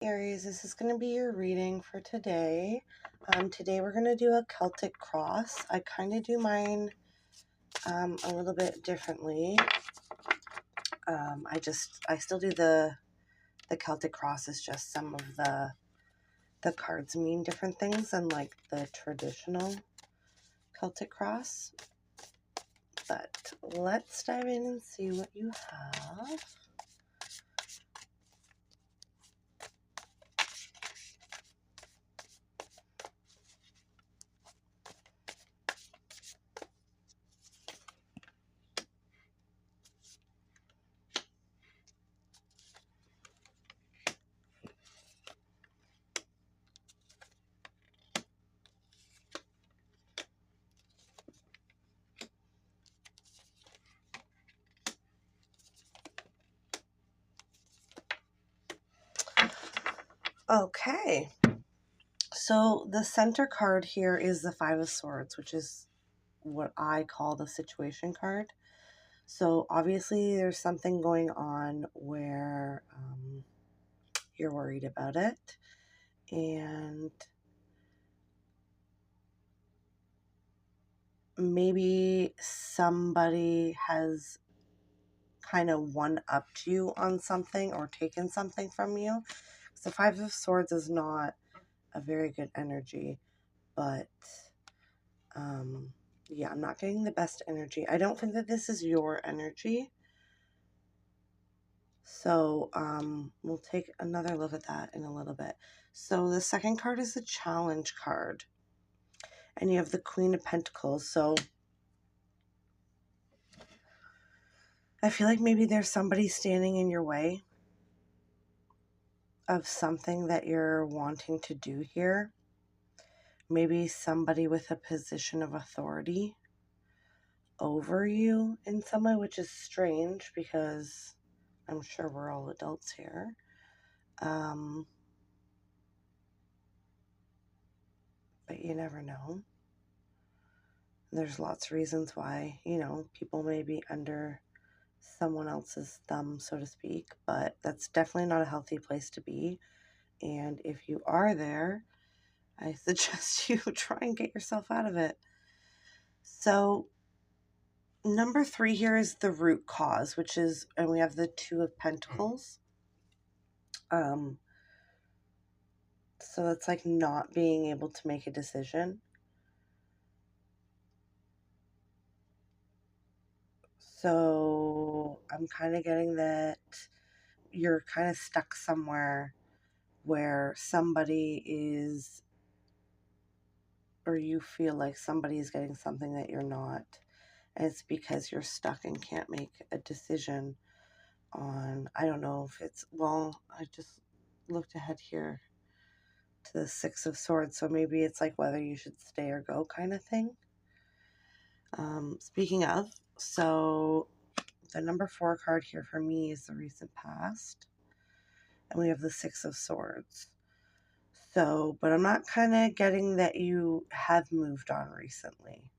Aries, this is going to be your reading for today. Today we're going to do a Celtic cross. I kind of do mine a little bit differently. I still do the Celtic cross. Is just some of the cards mean different things than like the traditional Celtic cross. But let's dive in and see what you have. Okay. So the center card here is the Five of Swords, which is what I call the situation card. So obviously there's something going on where you're worried about it, and maybe somebody has kind of one-upped you on something or taken something from you. So Five of Swords is not a very good energy, but yeah, I'm not getting the best energy. I don't think that this is your energy. So we'll take another look at that in a little bit. So the second card is the challenge card. And you have the Queen of Pentacles. So I feel like maybe there's somebody standing in your way of something that you're wanting to do here. Maybe somebody with a position of authority over you in some way, which is strange because I'm sure we're all adults here. But you never know. There's lots of reasons why, people may be under someone else's thumb, so to speak, but that's definitely not a healthy place to be. And if you are there, I suggest you try and get yourself out of it. So number 3 here is the root cause, which is, and we have the Two of Pentacles. So it's like not being able to make a decision. So I'm kind of getting that you're kind of stuck somewhere where somebody is, or you feel like somebody is getting something that you're not. And it's because you're stuck and can't make a decision on, I don't know if it's, well, I just looked ahead here to the Six of Swords. So maybe it's like whether you should stay or go kind of thing. Speaking of, so the number 4 card here for me is the recent past. And we have the Six of Swords. So, but I'm not kind of getting that you have moved on recently.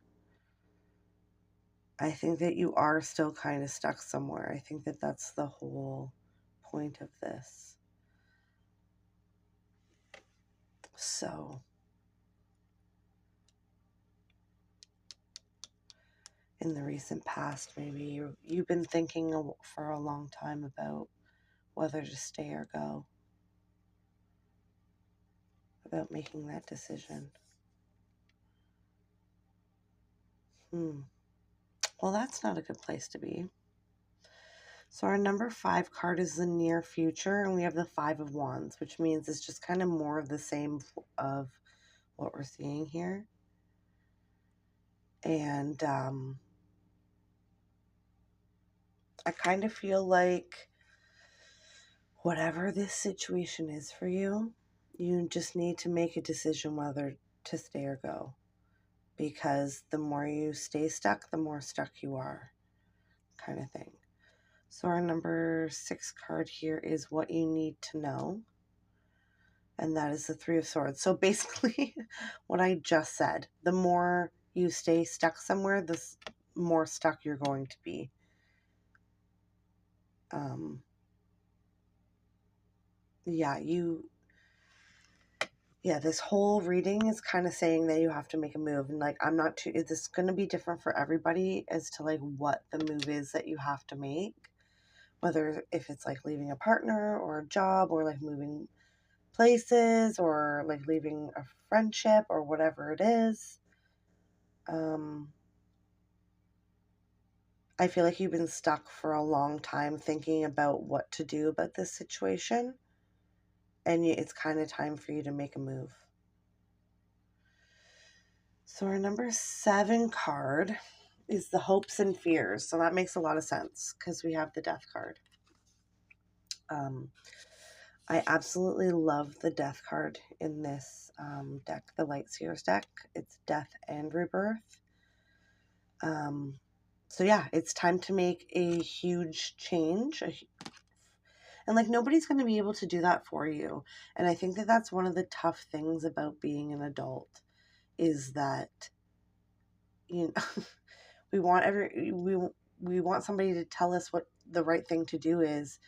I think that you are still kind of stuck somewhere. I think that that's the whole point of this. So, in the recent past, maybe you've been thinking for a long time about whether to stay or go, about making that decision. Well, that's not a good place to be. So our number 5 card is the near future, and we have the Five of Wands, which means it's just kind of more of the same of what we're seeing here. And I kind of feel like whatever this situation is for you, you just need to make a decision whether to stay or go. Because the more you stay stuck, the more stuck you are, kind of thing. So our number 6 card here is what you need to know. And that is the Three of Swords. So basically what I just said, the more you stay stuck somewhere, the more stuck you're going to be. this whole reading is kind of saying that you have to make a move. And like, I'm not too, it's going to be different for everybody as to like what the move is that you have to make. Whether if it's like leaving a partner or a job or like moving places or like leaving a friendship or whatever it is. I feel like you've been stuck for a long time thinking about what to do about this situation, and it's kind of time for you to make a move. So our number 7 card is the hopes and fears. So that makes a lot of sense because we have the death card. I absolutely love the death card in this deck, the Light Seers deck. It's death and rebirth. So yeah, it's time to make a huge change. And like, nobody's going to be able to do that for you. And I think that that's one of the tough things about being an adult is that, you know, we want somebody to tell us what the right thing to do is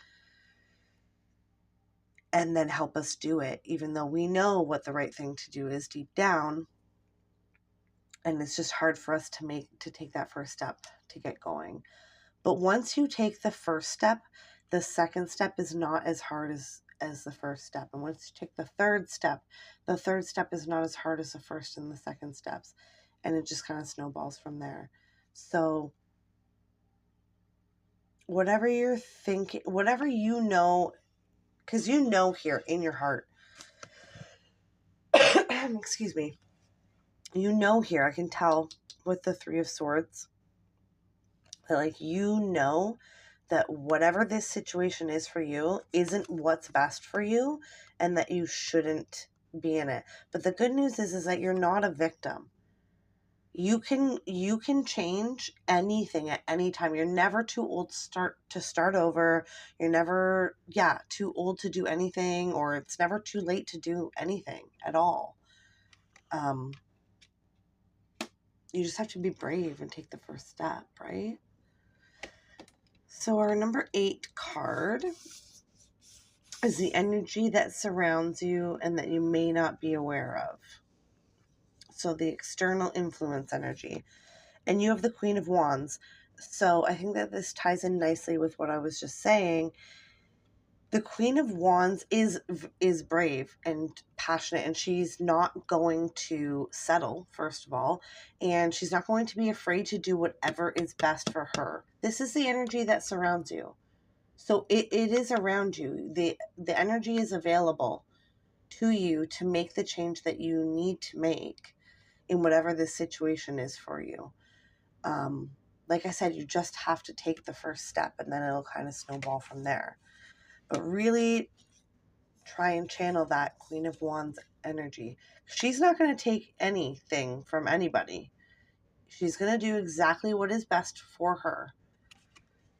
and then help us do it, even though we know what the right thing to do is deep down. And it's just hard for us to take that first step to get going. But once you take the first step, the second step is not as hard as the first step. And once you take the third step is not as hard as the first and the second steps. And it just kind of snowballs from there. So whatever you're thinking, whatever you know, because you know here in your heart, excuse me, you know here, I can tell with the 3 of Swords, that like, you know that whatever this situation is for you isn't what's best for you and that you shouldn't be in it. But the good news is that you're not a victim. You can change anything at any time. You're never too old to start over. You're never too old to do anything, or it's never too late to do anything at all. You just have to be brave and take the first step, right? So our number 8 card is the energy that surrounds you and that you may not be aware of. So the external influence energy. And you have the Queen of Wands. So I think that this ties in nicely with what I was just saying. The Queen of Wands is brave and passionate, and she's not going to settle, first of all, and she's not going to be afraid to do whatever is best for her. This is the energy that surrounds you. So it is around you. The energy is available to you to make the change that you need to make in whatever this situation is for you. Like I said, you just have to take the first step and then it'll kind of snowball from there. But really try and channel that Queen of Wands energy. She's not going to take anything from anybody. She's going to do exactly what is best for her.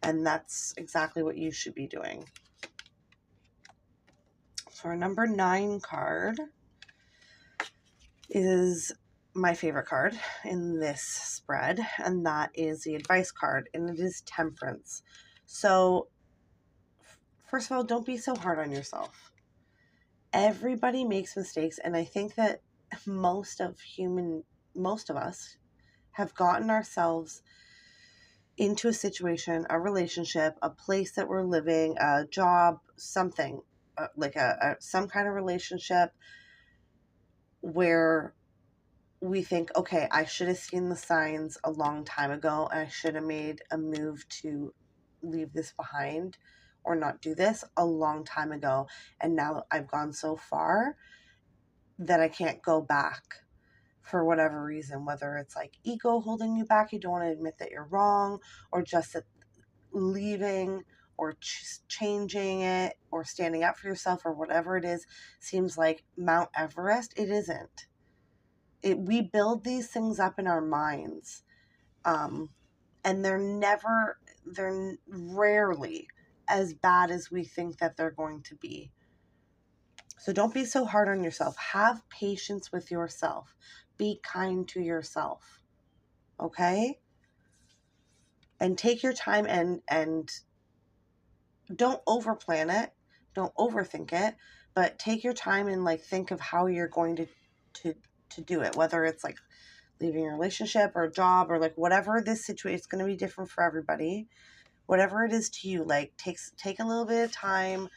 And that's exactly what you should be doing. So our number 9 card is my favorite card in this spread, and that is the advice card, and it is Temperance. So first of all, don't be so hard on yourself. Everybody makes mistakes, and I think that most of us have gotten ourselves into a situation, a relationship, a place that we're living, a job, something like some kind of relationship where we think, okay, I should have seen the signs a long time ago, and I should have made a move to leave this behind or not do this a long time ago. And now I've gone so far that I can't go back for whatever reason, whether it's like ego holding you back, you don't want to admit that you're wrong, or just that leaving or changing it or standing up for yourself or whatever it is seems like Mount Everest. It isn't. We build these things up in our minds, and they're rarely as bad as we think that they're going to be. So don't be so hard on yourself. Have patience with yourself. Be kind to yourself. Okay? And take your time and don't overplan it. Don't overthink it, but take your time and like think of how you're going to do it, whether it's like leaving a relationship or a job or like whatever this situation. It's going to be different for everybody. Whatever it is to you, like take a little bit of time,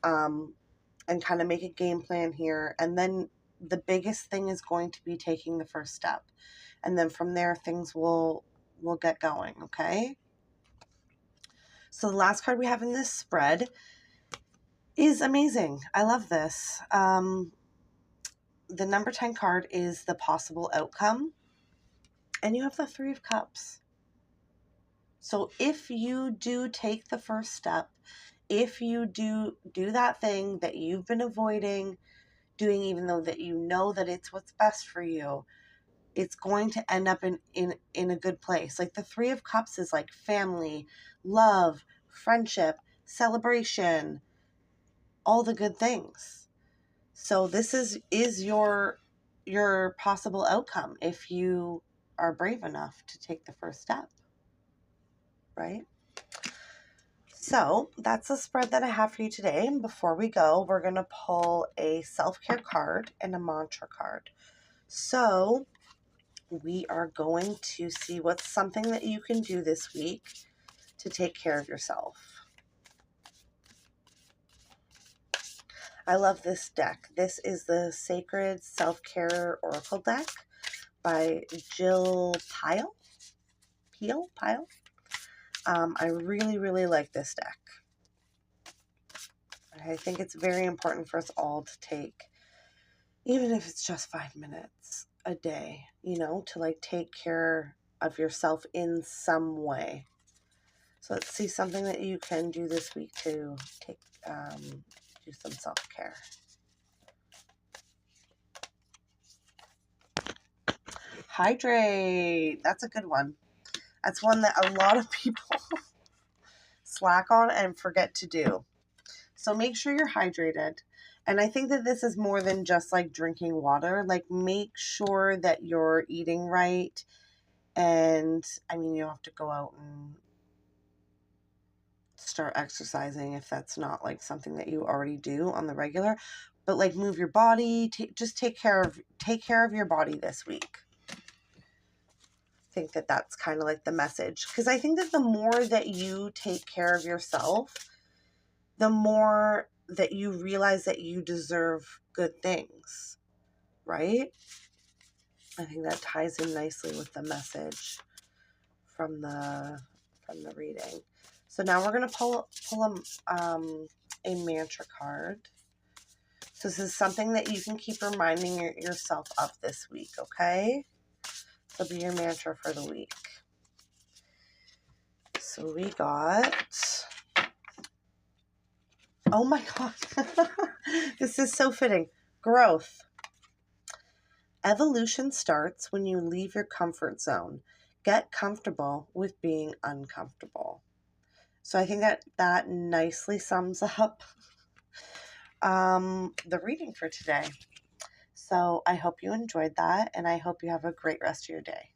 and kind of make a game plan here. And then the biggest thing is going to be taking the first step, and then from there things will get going. Okay. So the last card we have in this spread is amazing. I love this. The number 10 card is the possible outcome, and you have the Three of Cups. So if you do take the first step, if you do that thing that you've been avoiding doing, even though that you know that it's what's best for you, it's going to end up in a good place. Like the Three of Cups is like family, love, friendship, celebration, all the good things. So this is your possible outcome if you are brave enough to take the first step, right? So that's the spread that I have for you today. And before we go, we're going to pull a self-care card and a mantra card. So we are going to see what's something that you can do this week to take care of yourself. I love this deck. This is the Sacred Self-Care Oracle deck by Jill Pyle. I really, really like this deck. I think it's very important for us all to take, even if it's just 5 minutes a day, to like take care of yourself in some way. So let's see something that you can do this week to do some self-care. Hydrate. That's a good one. That's one that a lot of people slack on and forget to do. So make sure you're hydrated. And I think that this is more than just like drinking water. Like make sure that you're eating right. And I mean, you have to go out and start exercising if that's not like something that you already do on the regular. But like move your body. Just take care of your body this week. I think that that's kind of like the message. Because I think that the more that you take care of yourself, the more that you realize that you deserve good things, right? I think that ties in nicely with the message from the reading. So now we're gonna pull a mantra card. So this is something that you can keep reminding yourself of this week, okay? So be your mantra for the week. So we got, oh my God, this is so fitting. Growth. Evolution starts when you leave your comfort zone. Get comfortable with being uncomfortable. So I think that nicely sums up the reading for today. So I hope you enjoyed that, and I hope you have a great rest of your day.